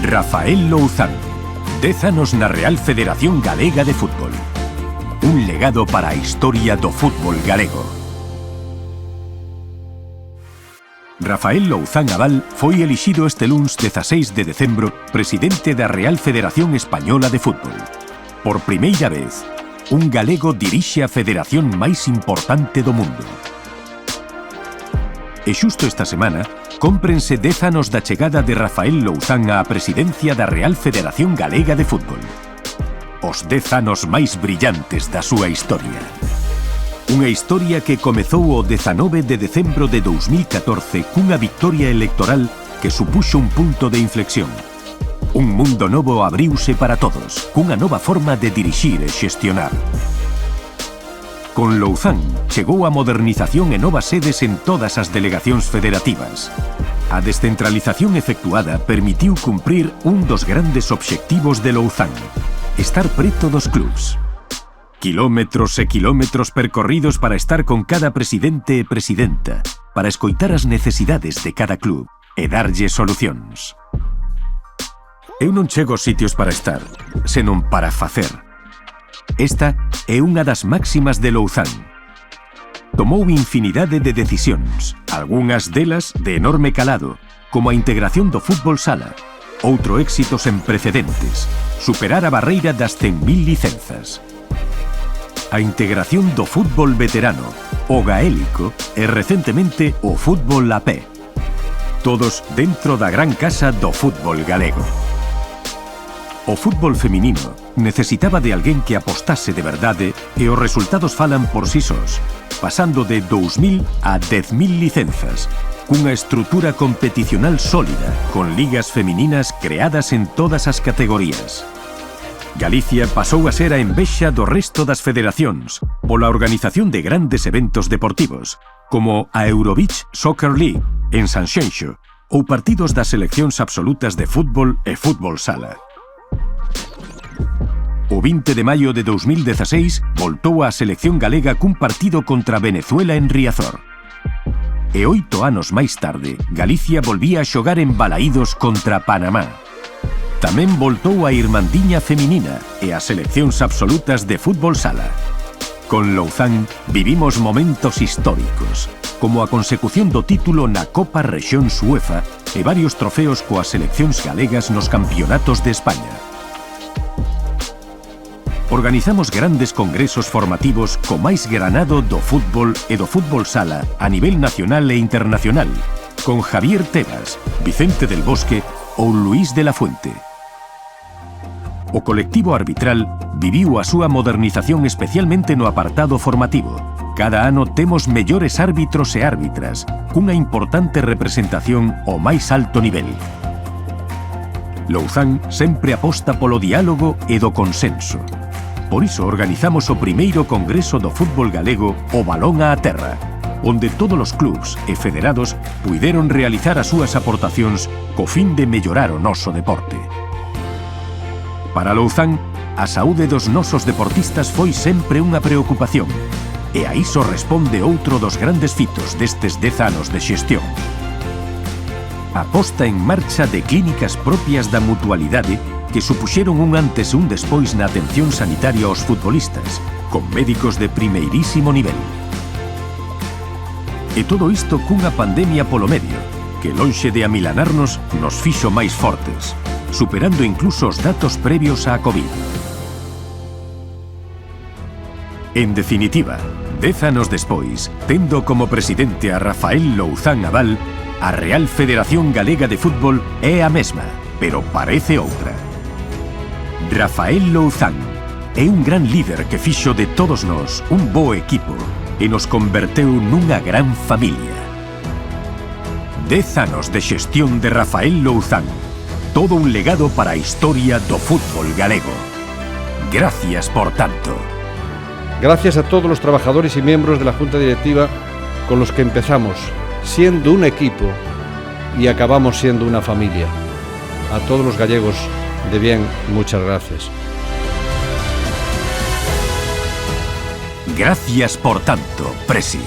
Rafael Louzán, 10 anos na Real Federación Galega de Fútbol. Un legado para a historia do fútbol galego. Rafael Louzán Abal foi elixido este luns 16 de decembro presidente da Real Federación Española de Fútbol. Por primeira vez, un galego dirixe a federación máis importante do mundo. E xusto esta semana, cómprense 10 anos da chegada de Rafael Louzán á presidencia da Real Federación Galega de Fútbol. Os 10 anos máis brillantes da súa historia. Unha historia que comezou o 19 de decembro de 2014 cunha victoria electoral que supuxo un punto de inflexión. Un mundo novo abriuse para todos, cunha nova forma de dirixir e xestionar. Con Louzán chegou a modernización e novas sedes en todas as delegacións federativas. A descentralización efectuada permitiu cumprir un dos grandes obxectivos de Louzán: estar preto dos clubs. Quilómetros e quilómetros percorridos para estar con cada presidente e presidenta, para escoitar as necesidades de cada club e darlle solucións. Eu non chego aos sitios para estar, senón para facer. Esta é unha das máximas de Louzán. Tomou infinidade de decisións, algunhas delas de enorme calado, como a integración do fútbol sala, outro éxito sen precedentes, superar a barreira das 100.000 licenzas. A integración do fútbol veterano, o gaélico e recentemente o fútbol a pé. Todos dentro da gran casa do fútbol galego. O fútbol feminino necesitaba de alguén que apostase de verdade e os resultados falan por si sós, pasando de 2.000 a 10.000 licenzas, cunha estrutura competicional sólida, con ligas femininas creadas en todas as categorías. Galicia pasou a ser a envexa do resto das federacións pola organización de grandes eventos deportivos, como a Eurobeach Soccer League en Sanxenxo ou partidos das seleccións absolutas de fútbol e fútbol sala. O 20 de maio de 2016 voltou á selección galega cun partido contra Venezuela en Riazor. E 8 anos máis tarde, Galicia volvía a xogar en Balaídos contra Panamá. Tamén voltou a Irmandiña feminina e as seleccións absolutas de fútbol sala. Con Louzán vivimos momentos históricos, como a consecución do título na Copa Rexións UEFA e varios trofeos coas seleccións galegas nos campeonatos de España. Organizamos grandes congresos formativos co máis granado do fútbol e do fútbol sala a nivel nacional e internacional, con Javier Tebas, Vicente del Bosque ou Luís de la Fuente. O colectivo arbitral viviu a súa modernización especialmente no apartado formativo. Cada ano temos mellores árbitros e árbitras, cunha importante representación ao máis alto nivel. Louzán sempre aposta polo diálogo e do consenso. Por iso organizamos o primeiro congreso do fútbol galego, o Balón á Terra, onde todos os clubs e federados puideron realizar as súas aportacións co fin de mellorar o noso deporte. Para Louzán, a saúde dos nosos deportistas foi sempre unha preocupación, e a iso responde outro dos grandes fitos destes 10 anos de xestión. A posta en marcha de clínicas propias da mutualidade que supuxeron un antes e un despois na atención sanitaria aos futbolistas, con médicos de primeirísimo nivel. E todo isto cunha pandemia polo medio, que lonxe de amilanarnos nos fixo máis fortes, superando incluso os datos previos á COVID. En definitiva, 10 anos despois, tendo como presidente a Rafael Louzán Abal, a Real Federación Galega de Fútbol é a mesma, pero parece outra. Rafael Louzán é un gran líder que fixo de todos nós un bo equipo e nos converteu nunha gran familia. 10 anos de xestión de Rafael Louzán, todo un legado para a historia do fútbol galego. Gracias por tanto. Gracias a todos los trabajadores y miembros de la Junta Directiva con los que empezamos siendo un equipo y acabamos siendo una familia. A todos los gallegos de bien, muchas gracias. Gracias por tanto, Presi.